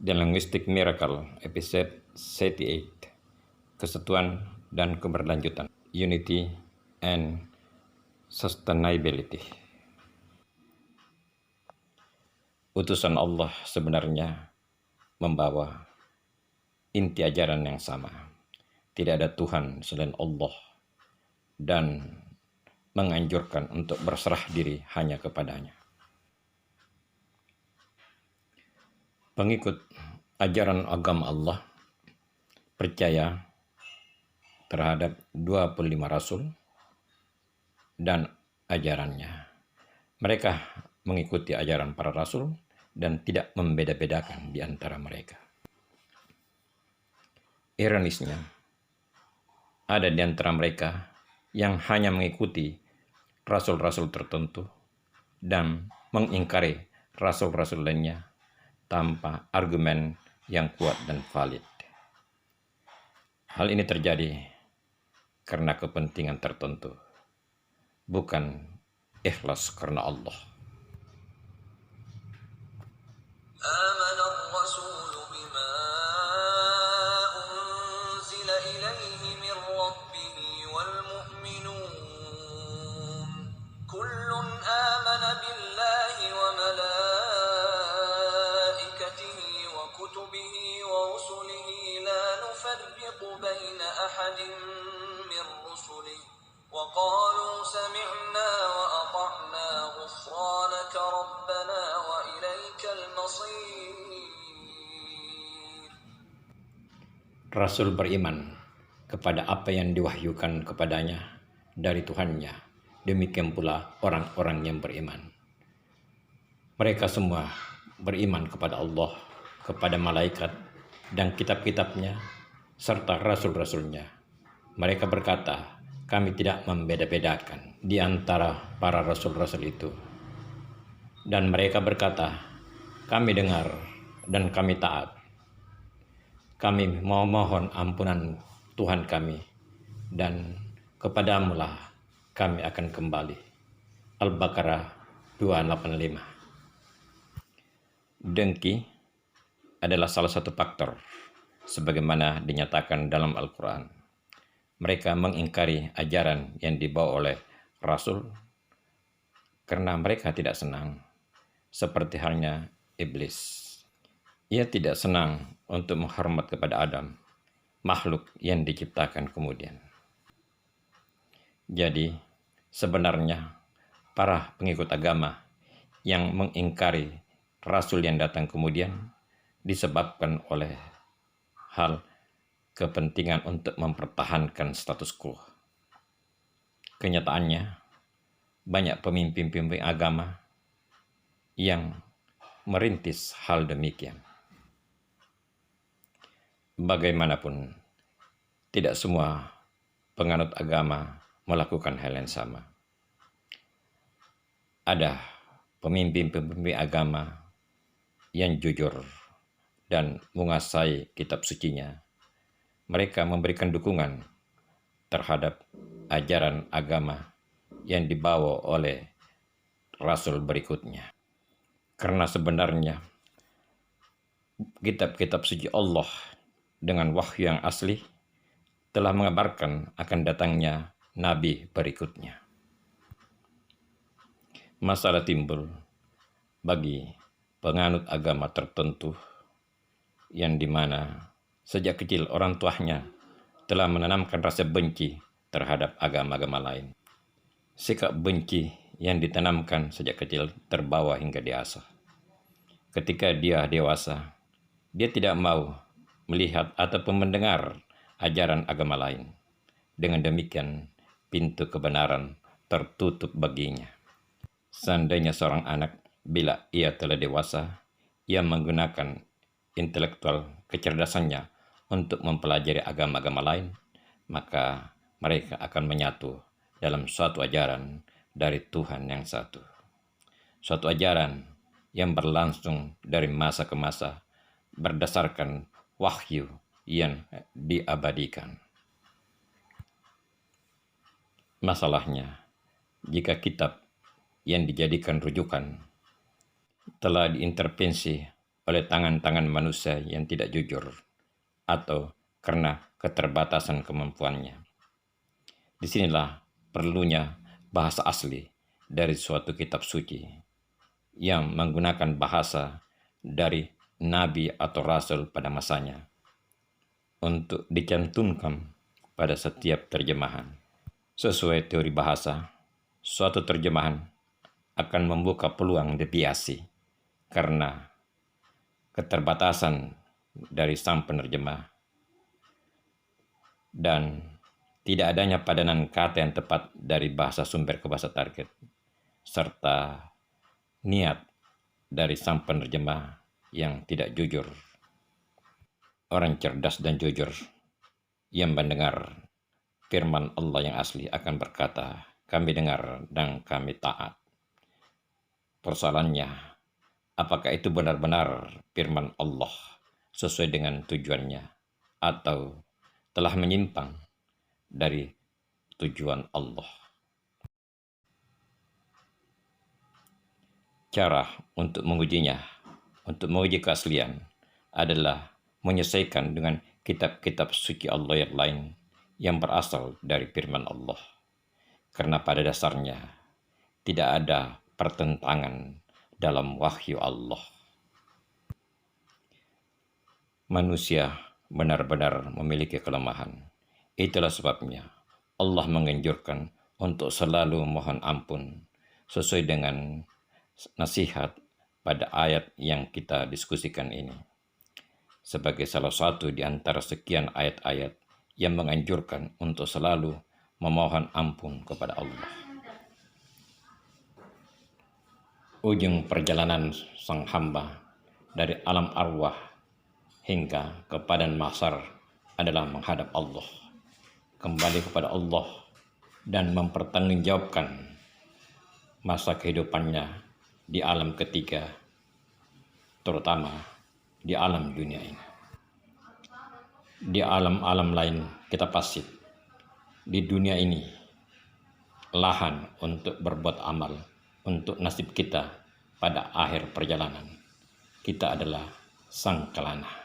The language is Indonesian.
The Linguistic Miracle, episode 38, Kesatuan dan Keberlanjutan, Unity and Sustainability. Utusan Allah sebenarnya membawa inti ajaran yang sama. Tidak ada Tuhan selain Allah dan menganjurkan untuk berserah diri hanya kepadanya. Pengikut ajaran agama Allah percaya terhadap 25 rasul dan ajarannya. Mereka mengikuti ajaran para rasul dan tidak membeda-bedakan di antara mereka. Ironisnya, ada di antara mereka yang hanya mengikuti rasul-rasul tertentu dan mengingkari rasul-rasul lainnya tanpa argumen yang kuat dan valid. Hal ini terjadi karena kepentingan tertentu, bukan ikhlas karena Allah. وقالوا سمعنا وأطعنا غفرانك ربنا وإليك المصير. Rasul beriman kepada apa yang diwahyukan kepadanya dari Tuhannya. Demikian pula orang-orang yang beriman. Mereka semua beriman kepada Allah, kepada malaikat dan kitab-kitabnya serta rasul-rasulnya. Mereka berkata, kami tidak membeda-bedakan di antara para rasul-rasul itu. Dan mereka berkata, kami dengar dan kami taat. Kami mohon ampunan Tuhan kami dan kepadamulah kami akan kembali. Al-Baqarah 285. Dengki adalah salah satu faktor sebagaimana dinyatakan dalam Al-Quran. Mereka mengingkari ajaran yang dibawa oleh Rasul karena mereka tidak senang, seperti halnya iblis. Ia tidak senang untuk menghormat kepada Adam, makhluk yang diciptakan kemudian. Jadi, sebenarnya para pengikut agama yang mengingkari Rasul yang datang kemudian disebabkan oleh hal kepentingan untuk mempertahankan status quo. Kenyataannya, banyak pemimpin-pemimpin agama yang merintis hal demikian. Bagaimanapun, tidak semua penganut agama melakukan hal yang sama. Ada pemimpin-pemimpin agama yang jujur dan menguasai kitab sucinya. Mereka memberikan dukungan terhadap ajaran agama yang dibawa oleh rasul berikutnya. Karena sebenarnya kitab-kitab suci Allah dengan wahyu yang asli telah mengabarkan akan datangnya nabi berikutnya. Masalah timbul bagi penganut agama tertentu yang dimana sejak kecil orang tuanya telah menanamkan rasa benci terhadap agama-agama lain. Sikap benci yang ditanamkan sejak kecil terbawa hingga dewasa. Ketika dia dewasa, dia tidak mau melihat ataupun mendengar ajaran agama lain. Dengan demikian, pintu kebenaran tertutup baginya. Seandainya seorang anak, bila ia telah dewasa, ia menggunakan intelektual kecerdasannya untuk mempelajari agama-agama lain, maka mereka akan menyatu dalam suatu ajaran dari Tuhan yang satu. Suatu ajaran yang berlangsung dari masa ke masa berdasarkan wahyu yang diabadikan. Masalahnya, jika kitab yang dijadikan rujukan telah diintervensi oleh tangan-tangan manusia yang tidak jujur atau karena keterbatasan kemampuannya. Disinilah perlunya bahasa asli dari suatu kitab suci yang menggunakan bahasa dari nabi atau rasul pada masanya untuk dicantumkan pada setiap terjemahan. Sesuai teori bahasa, suatu terjemahan akan membuka peluang deviasi karena keterbatasan dari sang penerjemah dan tidak adanya padanan kata yang tepat dari bahasa sumber ke bahasa target, serta niat dari sang penerjemah yang tidak jujur. Orang cerdas dan jujur yang mendengar firman Allah yang asli akan berkata, kami dengar dan kami taat. Persoalannya, apakah itu benar-benar firman Allah sesuai dengan tujuannya atau telah menyimpang dari tujuan Allah? Cara untuk mengujinya, untuk menguji keaslian adalah menyesuaikan dengan kitab-kitab suci Allah yang lain yang berasal dari firman Allah. Karena pada dasarnya tidak ada pertentangan dalam wahyu Allah. Manusia benar-benar memiliki kelemahan. Itulah sebabnya Allah menganjurkan untuk selalu mohon ampun sesuai dengan nasihat pada ayat yang kita diskusikan ini. Sebagai salah satu di antara sekian ayat-ayat yang menganjurkan untuk selalu memohon ampun kepada Allah. Ujung perjalanan sang hamba dari alam arwah hingga ke padang mahsyar adalah menghadap Allah, kembali kepada Allah dan mempertanggungjawabkan masa kehidupannya di alam ketiga, terutama di alam dunia ini. Di alam-alam lain kita pasif. Di dunia ini lahan untuk berbuat amal untuk nasib kita pada akhir perjalanan. Kita adalah sang kelana.